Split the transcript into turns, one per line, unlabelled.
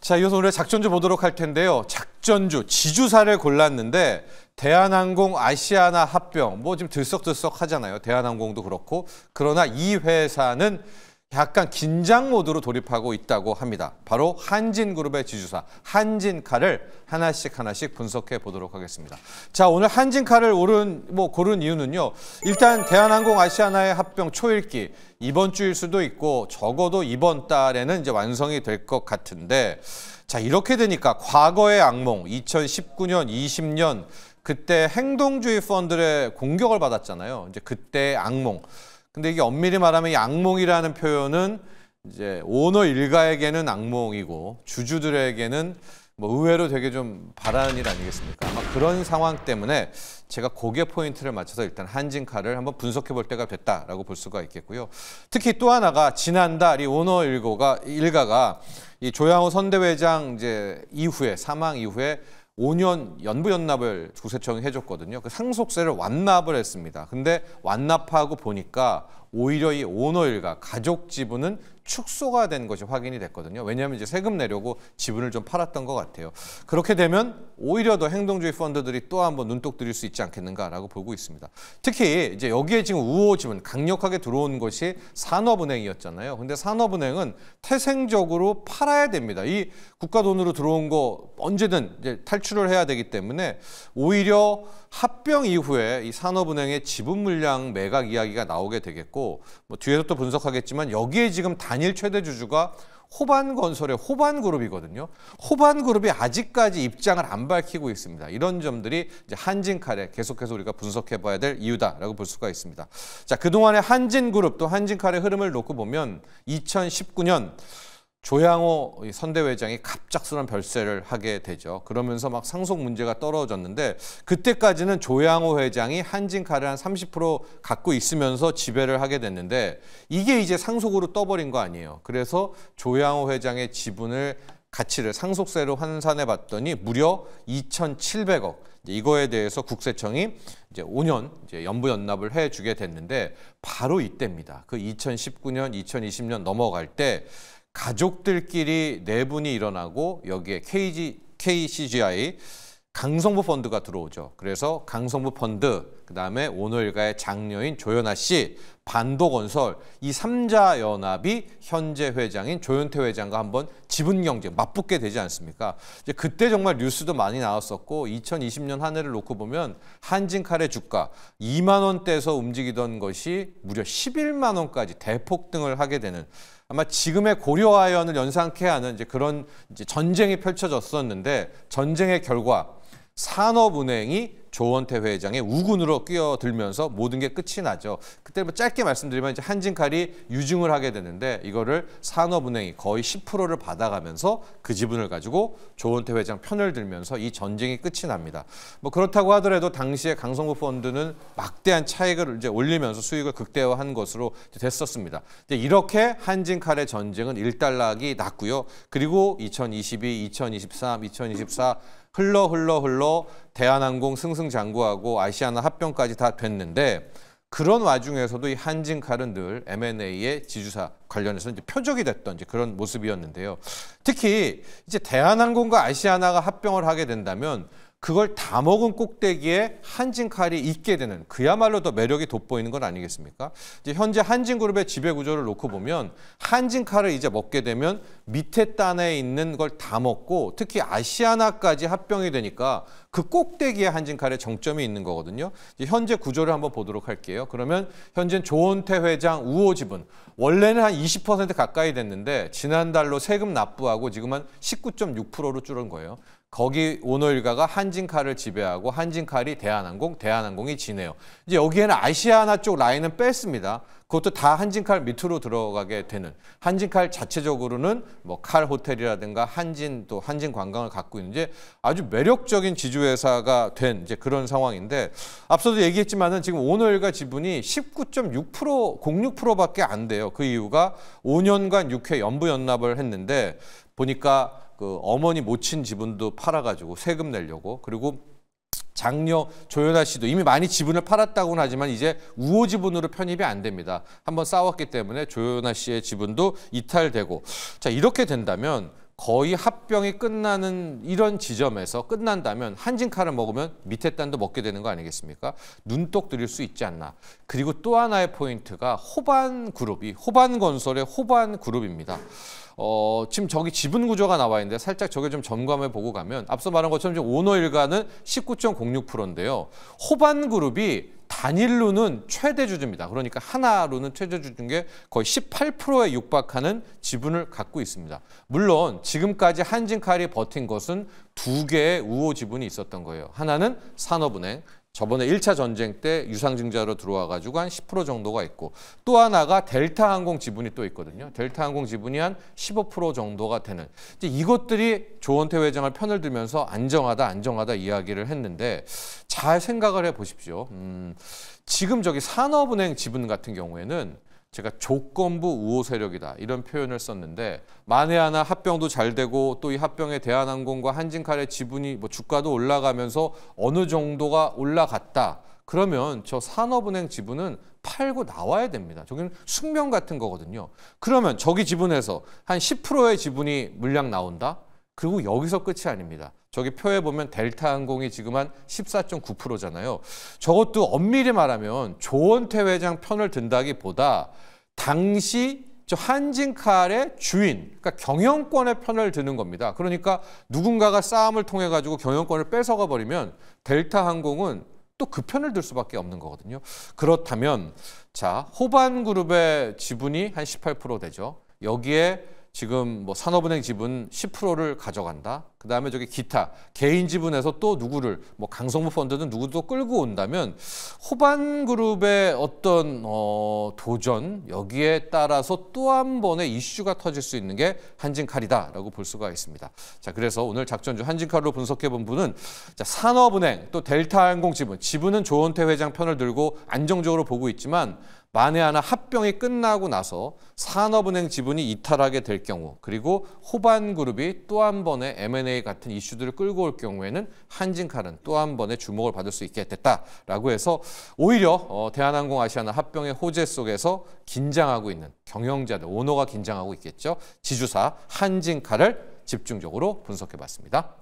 자, 이어서 오늘 작전주 보도록 할 텐데요. 작전주, 지주사를 골랐는데 대한항공, 아시아나 합병, 뭐 지금 들썩들썩 하잖아요. 대한항공도 그렇고. 그러나 이 회사는 약간 긴장 모드로 돌입하고 있다고 합니다. 바로 한진그룹의 지주사, 한진칼을 하나씩 분석해 보도록 하겠습니다. 자, 오늘 한진칼을 고른 이유는요. 일단 대한항공, 아시아나의 합병 초읽기, 이번 주일 수도 있고 적어도 이번 달에는 이제 완성이 될 것 같은데, 자, 이렇게 되니까 과거의 악몽, 2019년, 20년 그때 행동주의 펀드의 공격을 받았잖아요. 이제 그때의 악몽. 근데 이게 엄밀히 말하면 이 악몽이라는 표현은 이제 오너 일가에게는 악몽이고 주주들에게는 뭐 의외로 되게 좀 바라는 일 아니겠습니까? 아마 그런 상황 때문에 제가 고개 포인트를 맞춰서 일단 한진칼을 한번 분석해 볼 때가 됐다라고 볼 수가 있겠고요. 특히 또 하나가 지난달 이 오너 일가가 이 조양호 선대회장 이제 이후에 사망 이후에 5년 연부 연납을 국세청이 해줬거든요. 그 상속세를 완납을 했습니다. 근데 완납하고 보니까 오히려 이 오너 일가 가족 지분은 축소가 된 것이 확인이 됐거든요. 왜냐하면 이제 세금 내려고 지분을 좀 팔았던 것 같아요. 그렇게 되면 오히려 더 행동주의 펀드들이 또 한번 눈독 들일 수 있지 않겠는가라고 보고 있습니다. 특히 이제 여기에 지금 우호 지분 강력하게 들어온 것이 산업은행이었잖아요. 근데 산업은행은 태생적으로 팔아야 됩니다. 이 국가 돈으로 들어온 거 언제든 이제 탈출을 해야 되기 때문에 오히려 합병 이후에 이 산업은행의 지분 물량 매각 이야기가 나오게 되겠고, 뭐 뒤에서 또 분석하겠지만 여기에 지금 단일 최대 주주가 호반건설의 호반그룹이거든요. 호반그룹이 아직까지 입장을 안 밝히고 있습니다. 이런 점들이 이제 한진칼에 계속해서 우리가 분석해봐야 될 이유다라고 볼 수가 있습니다. 자, 그동안의 한진그룹 또 한진칼의 흐름을 놓고 보면 2019년 조양호 선대회장이 갑작스러운 별세를 하게 되죠. 그러면서 막 상속 문제가 떨어졌는데 그때까지는 조양호 회장이 한진칼을 한 30% 갖고 있으면서 지배를 하게 됐는데 이게 이제 상속으로 떠버린 거 아니에요. 그래서 조양호 회장의 지분을 가치를 상속세로 환산해 봤더니 무려 2,700억. 이거에 대해서 국세청이 이제 5년 이제 연부 연납을 해주게 됐는데 바로 이때입니다. 그 2019년, 2020년 넘어갈 때 가족들끼리 내분이 일어나고 여기에 KCGI 강성부 펀드가 들어오죠. 그래서 강성부 펀드, 그다음에 오너 일가의 장녀인 조연아 씨, 반도건설 이 3자 연합이 현재 회장인 조현태 회장과 한번 지분 경쟁 맞붙게 되지 않습니까? 이제 그때 정말 뉴스도 많이 나왔었고 2020년 한 해를 놓고 보면 한진칼의 주가 2만 원대에서 움직이던 것이 무려 11만 원까지 대폭등을 하게 되는, 아마 지금의 고려아연을 연상케 하는 이제 그런 이제 전쟁이 펼쳐졌었는데 전쟁의 결과 산업은행이 조원태 회장의 우군으로 끼어들면서 모든 게 끝이 나죠. 그때 뭐 짧게 말씀드리면 이제 한진칼이 유증을 하게 되는데 이거를 산업은행이 거의 10%를 받아가면서 그 지분을 가지고 조원태 회장 편을 들면서 이 전쟁이 끝이 납니다. 뭐 그렇다고 하더라도 당시에 강성부 펀드는 막대한 차익을 이제 올리면서 수익을 극대화한 것으로 됐었습니다. 이렇게 한진칼의 전쟁은 일단락이 났고요. 그리고 2022, 2023, 2024 흘러 대한항공 승승장구하고 아시아나 합병까지 다 됐는데 그런 와중에서도 이 한진칼은 늘 M&A의 지주사 관련해서 이제 표적이 됐던 이제 그런 모습이었는데요. 특히 이제 대한항공과 아시아나가 합병을 하게 된다면 그걸 다 먹은 꼭대기에 한진칼이 있게 되는 그야말로 더 매력이 돋보이는 건 아니겠습니까? 이제 현재 한진그룹의 지배 구조를 놓고 보면 한진칼을 이제 먹게 되면 밑에 단에 있는 걸 다 먹고 특히 아시아나까지 합병이 되니까 그 꼭대기에 한진칼의 정점이 있는 거거든요. 이제 현재 구조를 한번 보도록 할게요. 그러면 현재는 조원태 회장 우호 지분 원래는 한 20% 가까이 됐는데 지난달로 세금 납부하고 지금은 19.6%로 줄은 거예요. 거기 오너 일가가 한진칼을 지배하고 한진칼이 대한항공, 대한항공이 지네요. 이제 여기에는 아시아나 쪽 라인은 뺐습니다. 그것도 다 한진칼 밑으로 들어가게 되는, 한진칼 자체적으로는 뭐 칼 호텔이라든가 한진 또 한진 관광을 갖고 있는 이제 아주 매력적인 지주회사가 된 이제 그런 상황인데 앞서도 얘기했지만은 지금 오너 일가 지분이 19.6%, 06%밖에 안 돼요. 그 이유가 5년간 6회 연부 연납을 했는데 보니까 그 어머니 모친 지분도 팔아가지고 세금 내려고, 그리고 장녀 조연아 씨도 이미 많이 지분을 팔았다고는 하지만 이제 우호 지분으로 편입이 안 됩니다. 한번 싸웠기 때문에 조연아 씨의 지분도 이탈되고, 자 이렇게 된다면 거의 합병이 끝나는 이런 지점에서 끝난다면 한진칼을 먹으면 밑에 단도 먹게 되는 거 아니겠습니까? 눈독 들일 수 있지 않나. 그리고 또 하나의 포인트가 호반 그룹이 호반건설의 호반 그룹입니다. 지금 저기 지분 구조가 나와 있는데 살짝 저게 좀 점검해 보고 가면 앞서 말한 것처럼 지금 오너 일가는 19.06%인데요. 호반 그룹이 단일로는 최대 주주입니다. 그러니까 하나로는 최대 주주인 게 거의 18%에 육박하는 지분을 갖고 있습니다. 물론 지금까지 한진칼이 버틴 것은 두 개의 우호 지분이 있었던 거예요. 하나는 산업은행. 저번에 1차 전쟁 때 유상증자로 들어와가지고 한 10% 정도가 있고 또 하나가 델타항공 지분이 또 있거든요. 델타항공 지분이 한 15% 정도가 되는. 이제 이것들이 조원태 회장을 편을 들면서 안정하다 이야기를 했는데 잘 생각을 해보십시오. 지금 저기 산업은행 지분 같은 경우에는 제가 조건부 우호 세력이다 이런 표현을 썼는데 만에 하나 합병도 잘 되고 또 이 합병에 대한항공과 한진칼의 지분이 뭐 주가도 올라가면서 어느 정도가 올라갔다. 그러면 저 산업은행 지분은 팔고 나와야 됩니다. 저기는 숙명 같은 거거든요. 그러면 저기 지분에서 한 10%의 지분이 물량 나온다. 그리고 여기서 끝이 아닙니다. 저기 표에 보면 델타항공이 지금 한 14.9%잖아요. 저것도 엄밀히 말하면 조원태 회장 편을 든다기보다 당시 저 한진칼의 주인, 그러니까 경영권의 편을 드는 겁니다. 그러니까 누군가가 싸움을 통해 가지고 경영권을 뺏어가 버리면 델타항공은 또 그 편을 들 수밖에 없는 거거든요. 그렇다면 자 호반그룹의 지분이 한 18% 되죠. 여기에 지금 뭐 산업은행 지분 10%를 가져간다. 그다음에 저기 기타 개인 지분에서 또 누구를 뭐 강성무 펀드든 누구도 끌고 온다면 호반그룹의 어떤 도전 여기에 따라서 또 한 번의 이슈가 터질 수 있는 게 한진칼이다라고 볼 수가 있습니다. 자 그래서 오늘 작전주 한진칼로 분석해 본 분은 자, 산업은행 또 델타항공 지분은 조원태 회장 편을 들고 안정적으로 보고 있지만 만에 하나 합병이 끝나고 나서 산업은행 지분이 이탈하게 될 경우 그리고 호반그룹이 또 한 번의 M&A 같은 이슈들을 끌고 올 경우에는 한진칼은 또 한 번의 주목을 받을 수 있게 됐다라고 해서 오히려 대한항공 아시아나 합병의 호재 속에서 긴장하고 있는 경영자들, 오너가 긴장하고 있겠죠. 지주사 한진칼을 집중적으로 분석해 봤습니다.